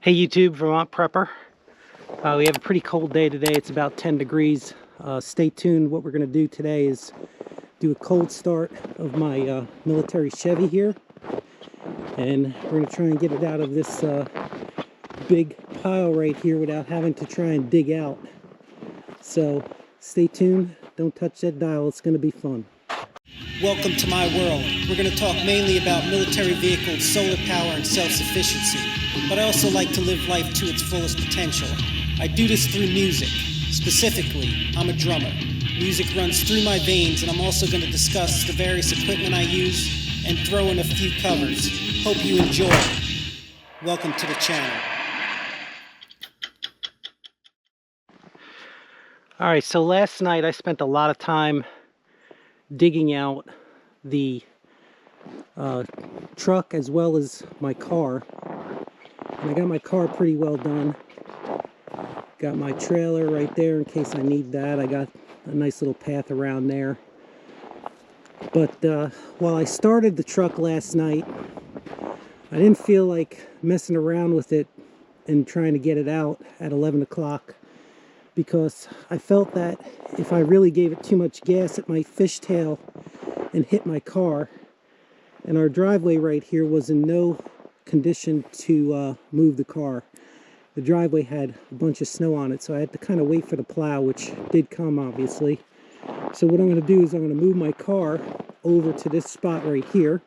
Hey YouTube, Vermont Prepper. We have a pretty cold day today. It's about 10 degrees. Stay tuned. What we're going to do today is do a cold start of my military Chevy here. And we're going to try and get it out of this big pile right here without having to try and dig out. So stay tuned. Don't touch that dial. It's going to be fun. Welcome to my world. We're going to talk mainly about military vehicles, solar power, and self-sufficiency. But I also like to live life to its fullest potential. I do this through music. Specifically, I'm a drummer. Music runs through my veins, and I'm also going to discuss the various equipment I use and throw in a few covers. Hope you enjoy. Welcome to the channel. Alright, so last night I spent a lot of time digging out the truck as well as my car. And I got my car pretty well done. Got my trailer right there in case I need that. I got a nice little path around there. But while I started the truck last night, I didn't feel like messing around with it and trying to get it out at 11 o'clock because I felt that if I really gave it too much gas, it might fishtail and hit my car. And our driveway right here was in no condition to move the car. The driveway had a bunch of snow on it, so I had to kind of wait for the plow, which did come obviously. So what I'm going to do is I'm going to move my car over to this spot right here,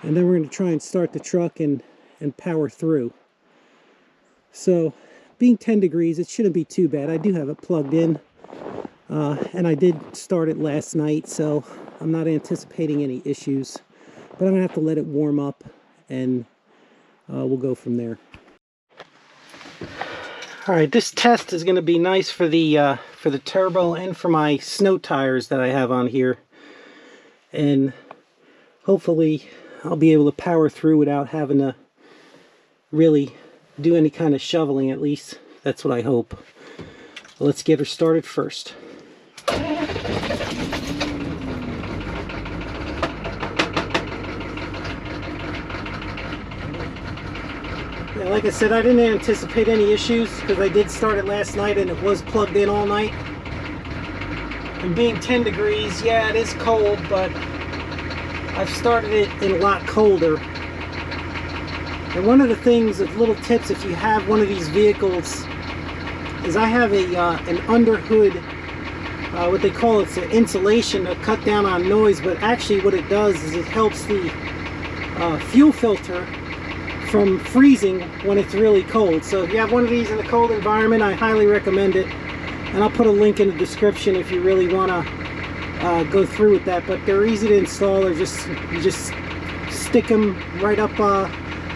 and then we're going to try and start the truck and power through. So being 10 degrees, it shouldn't be too bad. I do have it plugged in, and I did start it last night, so I'm not anticipating any issues, but I'm going to have to let it warm up and we'll go from there. Alright, this test is going to be nice for the turbo and for my snow tires that I have on here, and hopefully I'll be able to power through without having to really do any kind of shoveling. At least that's what I hope. Let's get her started first. Yeah, like I said, I didn't anticipate any issues because I did start it last night and it was plugged in all night. And being 10 degrees, yeah, it is cold, but I've started it in a lot colder. And one of the things, of little tips, if you have one of these vehicles, is I have an under hood, what they call it's an insulation to cut down on noise, but actually what it does is it helps the fuel filter from freezing when it's really cold. So if you have one of these in a cold environment, I highly recommend it. And I'll put a link in the description if you really want to go through with that. But they're easy to install. They're you just stick them right up on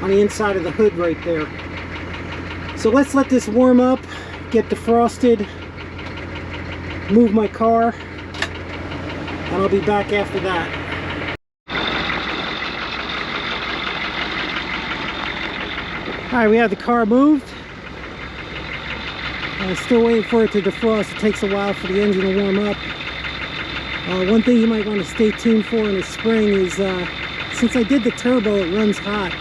the inside of the hood right there. So let's let this warm up, get defrosted, move my car, and I'll be back after that. Alright, we have the car moved. Still waiting for it to defrost. It takes a while for the engine to warm up. One thing you might want to stay tuned for in the spring is, since I did the turbo, it runs hot.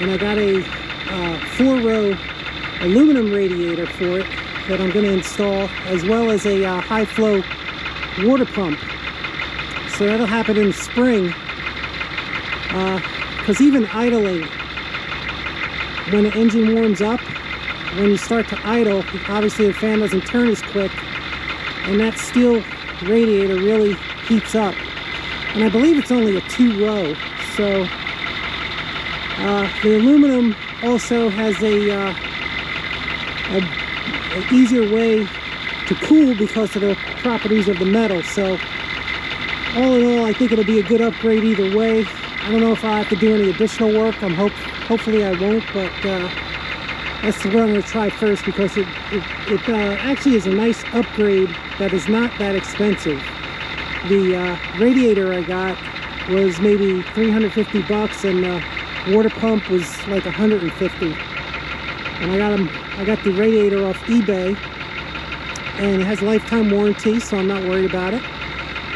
And I got a 4-row aluminum radiator for it that I'm going to install, as well as a high flow water pump. So that'll happen in the spring. Because even idling, when the engine warms up, when you start to idle, obviously the fan doesn't turn as quick, and that steel radiator really heats up. And I believe it's only a 2-row, so the aluminum also has an easier way to cool because of the properties of the metal. So all in all, I think it'll be a good upgrade either way. I don't know if I have to do any additional work. Hopefully I won't, but that's what I'm going to try first, because it actually is a nice upgrade that is not that expensive. The radiator I got was maybe 350 bucks, and the water pump was like 150. And I got the radiator off eBay, and it has lifetime warranty, so I'm not worried about it.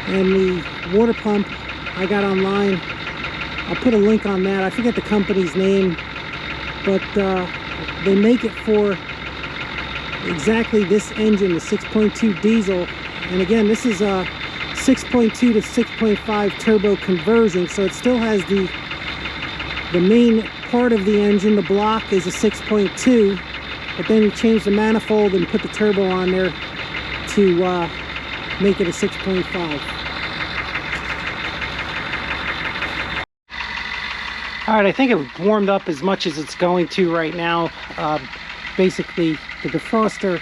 And the water pump I got online, I'll put a link on that. I forget the company's name. but they make it for exactly this engine, the 6.2 diesel. And again, this is a 6.2 to 6.5 turbo conversion, so it still has the main part of the engine. The block is a 6.2, but then you change the manifold and put the turbo on there to make it a 6.5. Alright, I think it warmed up as much as it's going to right now. Basically, the defroster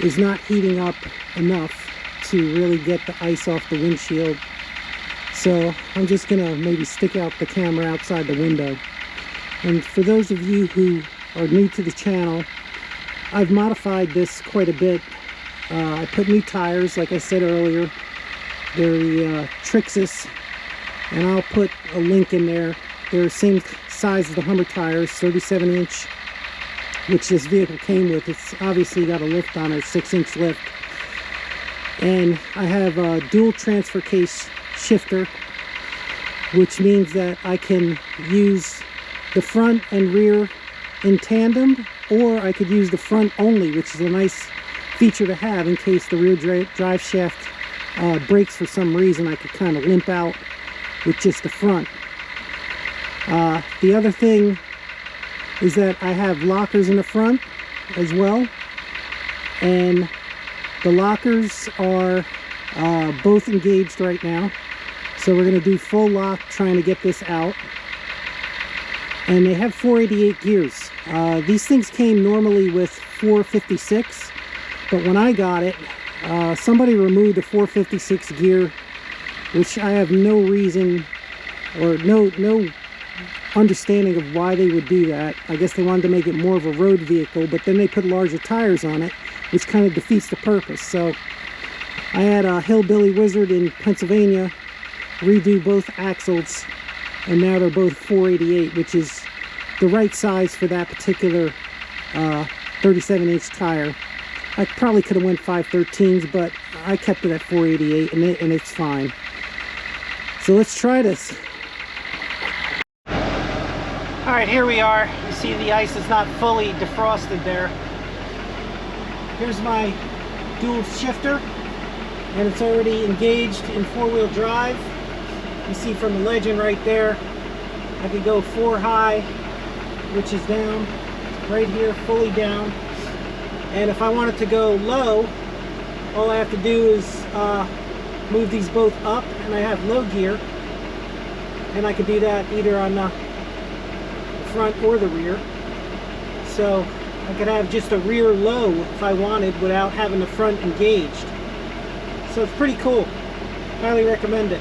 is not heating up enough to really get the ice off the windshield. So I'm just gonna maybe stick out the camera outside the window. And for those of you who are new to the channel, I've modified this quite a bit. I put new tires, like I said earlier. They're the Trixis, and I'll put a link in there. They're the same size as the Hummer tires, 37-inch, which this vehicle came with. It's obviously got a lift on it, 6-inch lift. And I have a dual transfer case shifter, which means that I can use the front and rear in tandem, or I could use the front only, which is a nice feature to have in case the rear drive shaft breaks for some reason. I could kind of limp out with just the front. The other thing is that I have lockers in the front as well, and the lockers are both engaged right now, so we're going to do full lock trying to get this out. And they have 488 gears. These things came normally with 456, but when I got it, somebody removed the 456 gear, which I have no reason or no understanding of why they would do that. I guess they wanted to make it more of a road vehicle, but then they put larger tires on it, which kind of defeats the purpose. So I had a Hillbilly Wizard in Pennsylvania redo both axles, and now they're both 488, which is the right size for that particular 37-inch tire. I probably could have went 513s, but I kept it at 488, and it's fine. So let's try this. All right, here we are. You see the ice is not fully defrosted there. Here's my dual shifter, and it's already engaged in four-wheel drive. You see from the legend right there, I could go 4 high, which is down right here, fully down. And if I wanted to go low, all I have to do is move these both up, and I have low gear, and I could do that either on the front or the rear. So I could have just a rear low if I wanted without having the front engaged. So it's pretty cool. Highly recommend it.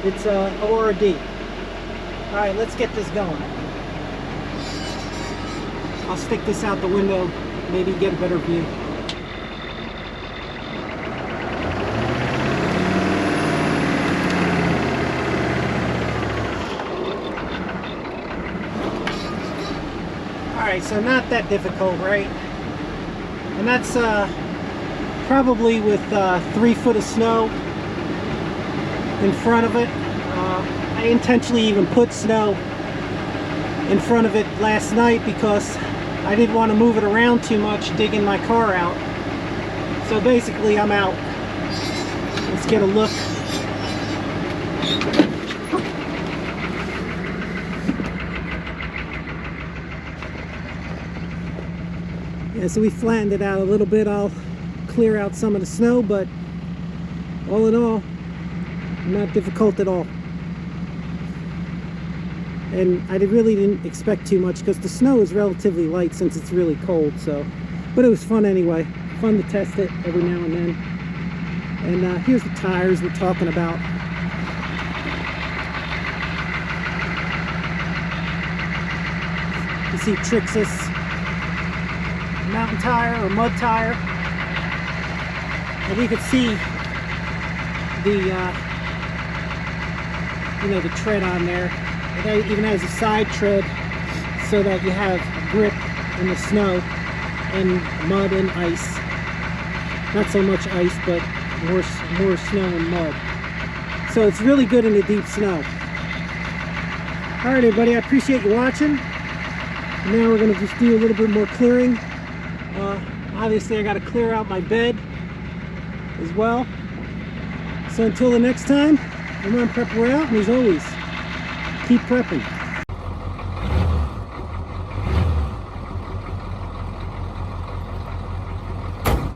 It's ORD. All right, let's get this going. I'll stick this out the window, maybe get a better view. Alright, so not that difficult, right? And that's probably with 3 foot of snow in front of it. I intentionally even put snow in front of it last night because I didn't want to move it around too much digging my car out. So basically I'm out. Let's get a look. Yeah, so we flattened it out a little bit. I'll clear out some of the snow, but all in all, not difficult at all. And I really didn't expect too much because the snow is relatively light since it's really cold. So, but it was fun anyway. Fun to test it every now and then. And here's the tires we're talking about. You see Trixis mountain tire or mud tire, and you can see the the tread on there. It even has a side tread so that you have grip in the snow and mud and ice. Not so much ice, but more snow and mud. So it's really good in the deep snow. All right, everybody, I appreciate you watching. And now we're going to just do a little bit more clearing. Obviously I got to clear out my bed as well. So until the next time, I'm on Prep Way Out, and as always, keep prepping.